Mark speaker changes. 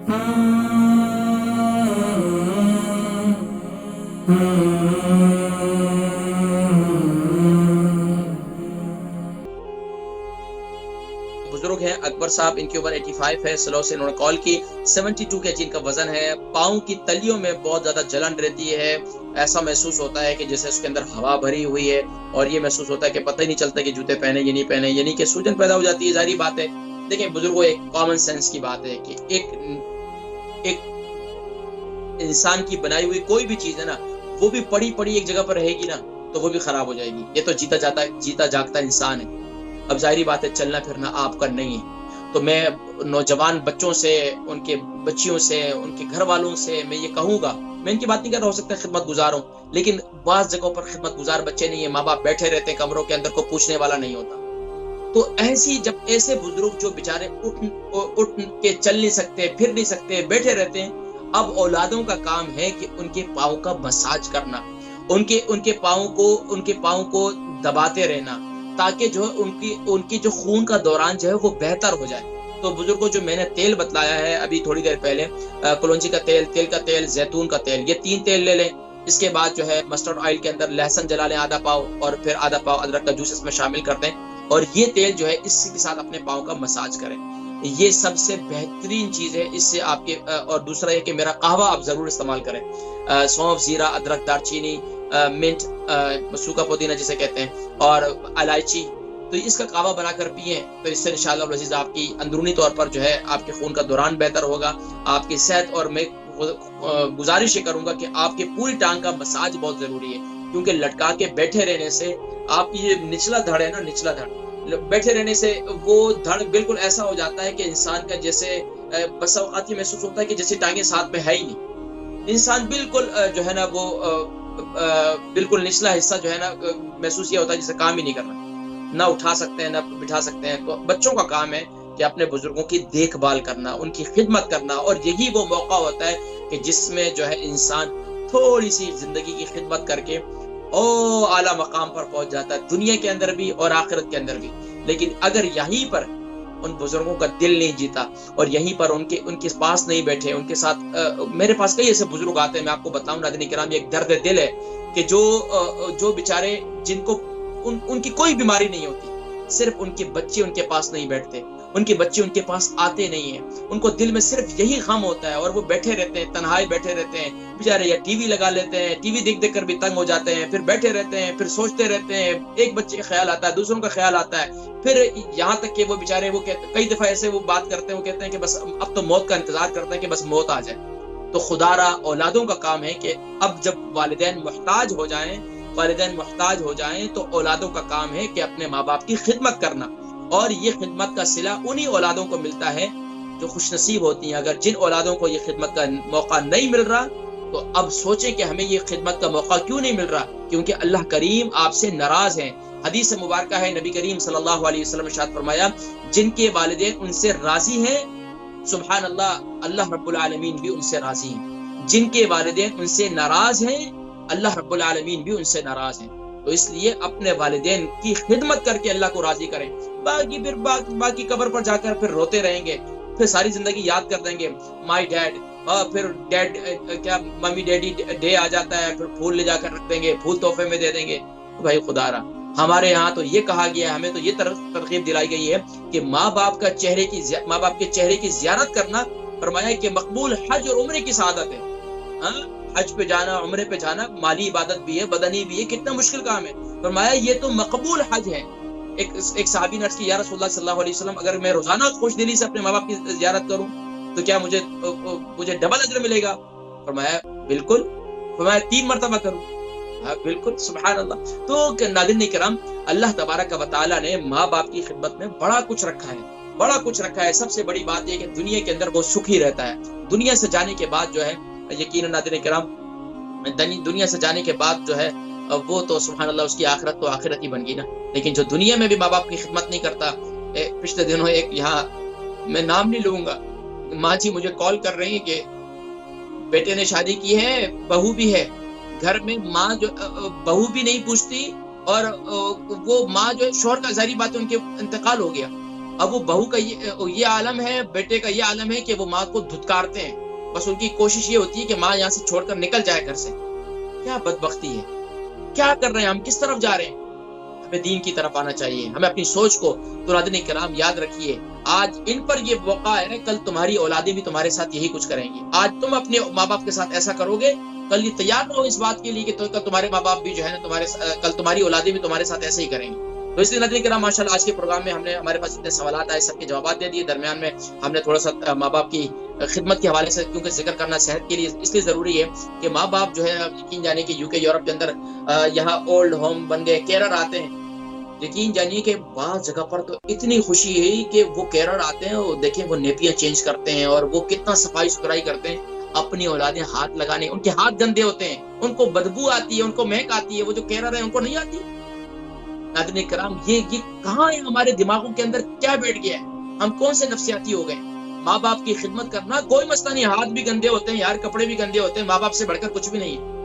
Speaker 1: बुजुर्ग हैं अकबर साहब, इनकी उम्र 85 है। स्लो से इन्होंने कॉल की। 72 kg इनका वजन है। पाँव की तलियों में बहुत ज्यादा जलन रहती है। ऐसा महसूस होता है कि जैसे उसके अंदर हवा भरी हुई है, और ये महसूस होता है कि पता ही नहीं चलता कि जूते पहने या नहीं पहने, यानी कि सूजन पैदा हो जाती है। जाहिर बात है, देखिए बुजुर्गों, एक कॉमन सेंस की बात है कि एक इंसान की बनाई हुई कोई भी चीज है ना, वो भी पड़ी पड़ी एक जगह पर रहेगी ना, तो वो भी खराब हो जाएगी। ये तो जीता जागता इंसान है। अब जाहिर बात है, चलना फिरना आपका नहीं है। तो मैं नौजवान बच्चों से, उनके बच्चियों से, उनके घर वालों से मैं ये कहूंगा, मैं इनकी बात नहीं कर रहा, हो सकता है खिदमत गुजार हूं, लेकिन बाज़ जगहों पर खिदमत गुजार बच्चे नहीं है, माँ बाप बैठे रहते हैं कमरों के अंदर, को पूछने वाला नहीं होता। तो जब ऐसे बुजुर्ग जो बेचारे उठ के चल नहीं सकते, फिर नहीं सकते, बैठे रहते हैं, अब औलादों का काम है कि उनके पाँव का मसाज करना, उनके पाँव को दबाते रहना, ताकि जो उनकी जो खून का दौरान जो है वो बेहतर हो जाए। तो बुजुर्गों, जो मैंने तेल बतलाया है अभी थोड़ी देर पहले, कलौंजी का तेल, तिल का तेल, जैतून का तेल, ये 3 तेल ले लें। इसके बाद जो है मस्टर्ड ऑयल के अंदर लहसुन जला लें आधा पाव, और फिर आधा पाव अदरक का जूस इसमें शामिल कर दें, और ये तेल जो है इसी के साथ अपने पाँव का मसाज करें। ये सबसे बेहतरीन चीज है। इससे आपके और दूसरा ये कि मेरा कहवा आप जरूर इस्तेमाल करें। सौंफ, जीरा, अदरक, दालचीनी, मिंट, सूखा पुदीना जिसे कहते हैं, और इलायची, तो इसका कहवा बनाकर पिए, तो इससे इंशाअल्लाह अज़ीज़ आपकी अंदरूनी तौर पर जो है आपके खून का दौरान बेहतर होगा, आपकी सेहत। और मैं गुजारिश ये करूंगा कि आपके पूरी टांग का मसाज बहुत जरूरी है, क्योंकि लटका के बैठे रहने से आपकी ये निचला धड़ है ना, निचला धड़ बैठे रहने से वो धड़ बिल्कुल ऐसा हो जाता है कि इंसान का जैसे बस औक़ात ये महसूस होता है कि जैसे टांगे साथ में है ही नहीं। इंसान बिल्कुल जो है ना वो बिल्कुल निचला हिस्सा जो है ना महसूस ये होता है जैसे काम ही नहीं करना, ना उठा सकते हैं ना बिठा सकते हैं। तो बच्चों का काम है कि अपने बुजुर्गों की देखभाल करना, उनकी खिदमत करना, और यही वो मौका होता है कि जिसमें जो है इंसान थोड़ी सी जिंदगी की खिदमत करके आला मकाम पर पहुंच जाता है, दुनिया के अंदर भी और आखिरत के अंदर भी। लेकिन अगर यहीं पर उन बुजुर्गों का दिल नहीं जीता, और यहीं पर उनके पास नहीं बैठे, उनके साथ मेरे पास कई ऐसे बुजुर्ग आते हैं, मैं आपको बताऊं नाज़रीन किराम, एक दर्द दिल है कि जो बेचारे जिनको उनकी कोई बीमारी नहीं होती, सिर्फ उनके बच्चे उनके पास नहीं बैठते, उनके बच्चे उनके पास आते नहीं हैं, उनको दिल में सिर्फ यही गम होता है, और वो बैठे रहते हैं, तन्हाई बैठे रहते हैं बेचारे, या टीवी लगा लेते हैं, टीवी देख कर भी तंग हो जाते हैं, फिर बैठे रहते हैं, फिर सोचते रहते हैं, एक बच्चे का ख्याल आता है, दूसरों का ख्याल आता है, फिर यहाँ तक कि वो बेचारे कई दफा ऐसे वो बात करते हैं, वो कहते हैं कि बस अब तो मौत का इंतजार करते हैं कि बस मौत आ जाए। तो खुदारा औलादों का काम है कि अब जब वालिदैन मुहताज हो जाएं तो औलादों का काम है कि अपने माँ बाप की खिदमत करना, और ये खिदमत का सिला उन्हीं औलादों को मिलता है जो खुशनसीब होती हैं। अगर जिन औलादों को ये खिदमत का मौका नहीं मिल रहा, तो अब सोचें कि हमें ये खिदमत का मौका क्यों नहीं मिल रहा, क्योंकि अल्लाह करीम आपसे नाराज है। हदीस मुबारक है, नबी करीम सल्लल्लाहु अलैहि वसल्लम ने इरशाद फरमाया, जिनके वालिदैन उनसे राजी हैं, सुभान अल्लाह, अल्लाह रब्बुल आलमीन भी उनसे राजी हैं। जिनके वालिदैन उनसे नाराज हैं, अल्लाह रब्बुल आलमीन भी उनसे नाराज हैं। तो इसलिए अपने वालिदैन की खिदमत करके अल्लाह को राजी करें। बाकी कब्र पर जाकर फिर रोते रहेंगे, फिर सारी जिंदगी याद कर देंगे माय डैड, और फिर डैड क्या मम्मी डैडी डे आ जाता है, फिर फूल ले जाकर रख देंगे, फूल तोहफे में दे देंगे। तो भाई खुदारा, हमारे यहाँ तो ये कहा गया है, हमें तो ये तरकीब दिलाई गई है कि माँ बाप के चेहरे की ज़ियारत करना, फरमाया कि मकबूल हज और उम्रे की सआदत है। हज पे जाना, उम्रे पे जाना माली इबादत भी है, बदनी भी है, कितना मुश्किल काम है। फरमाया ये तो मकबूल हज है। एक सहाबी ने अर्ज़ की, या रसूलुल्लाह सल्लल्लाहु अलैहि वसल्लम, अगर मैं रोजाना खुश दिली से अपने माँ बाप की ज़ियारत करूं तो क्या मुझे डबल अजर मिलेगा? फरमाया बिल्कुल। फरमाया 3 मरतबा करूं? हाँ बिल्कुल, सुभान अल्लाह। तो नाज़रीन किराम, अल्लाह तबारक व तआला ने माँ बाप की खिदमत में बड़ा कुछ रखा है। सबसे बड़ी बात यह कि दुनिया के अंदर वो सुखी रहता है। दुनिया से जाने के बाद जो है, यकीनन नाज़रीन किराम, दुनिया से जाने के बाद जो है वो तो सुभान अल्लाह, उसकी आखिरत तो आखिरत ही बन गई ना। लेकिन जो दुनिया में भी माँ बाप की खिदमत नहीं करता, पिछले दिनों एक यहाँ, मैं नाम नहीं लूंगा, माँ जी मुझे कॉल कर रही है कि बेटे ने शादी की है, बहू भी है घर में, माँ जो बहू भी नहीं पूछती, और वो माँ जो शौहर का, जारी बात है उनके इंतकाल हो गया, اب وہ بہو کا یہ عالم ہے، بیٹے کا یہ عالم ہے کہ وہ ماں کو دھتکارتے ہیں، بس ان کی کوشش یہ ہوتی ہے کہ ماں یہاں سے چھوڑ کر نکل جائے گھر سے۔ کیا بدبختی ہے، کیا کر رہے ہیں ہم، کس طرف جا رہے ہیں؟ ہمیں دین کی طرف آنا چاہیے، ہمیں اپنی سوچ کو، تو ناظرین کرام یاد رکھیے آج ان پر یہ موقع ہے، کل تمہاری اولادیں بھی تمہارے ساتھ یہی کچھ کریں گی۔ آج تم اپنے ماں باپ کے ساتھ ایسا کرو گے، کل یہ تیار رہو اس بات کے لیے کہ کل تمہارے ماں باپ بھی جو ہے نا کل تمہاری اولادیں بھی تمہارے ساتھ ایسے ہی کریں گی۔ تو اس لیے ناظرین کرام ماشاءاللہ آج کے پروگرام میں ہمارے پاس اتنے سوالات آئے، سب کے جوابات دے دیے۔ درمیان میں ہم نے تھوڑا سا ماں باپ کی خدمت کے حوالے سے کیونکہ ذکر کرنا صحت کے لیے اس لیے ضروری ہے کہ ماں باپ جو ہے یقین جانے کہ یو کے یورپ کے اندر یہاں اولڈ ہوم بن گئے، کیئرر آتے ہیں۔ یقین جانیے کہ بعض جگہ پر تو اتنی خوشی ہے کہ وہ کیئرر آتے ہیں اور دیکھیں وہ نیپیاں چینج کرتے ہیں اور وہ کتنا صفائی ستھرائی کرتے ہیں، اپنی اولادیں ہاتھ لگانے، ان کے ہاتھ گندے ہوتے ہیں، ان کو بدبو آتی ہے، ان کو مہک آتی ہے، وہ جو کیئرر ہیں ان کو نہیں آتی۔ ناظرین کرام یہ کہاں ہے ہمارے دماغوں کے اندر، کیا بیٹھ گیا ہے؟ ہم کون سے نفسیاتی ہو گئے؟ ماں باپ کی خدمت کرنا کوئی مسئلہ نہیں، ہاتھ بھی گندے ہوتے ہیں یار، کپڑے بھی گندے ہوتے ہیں، ماں باپ سے بڑھ کر کچھ بھی نہیں ہے۔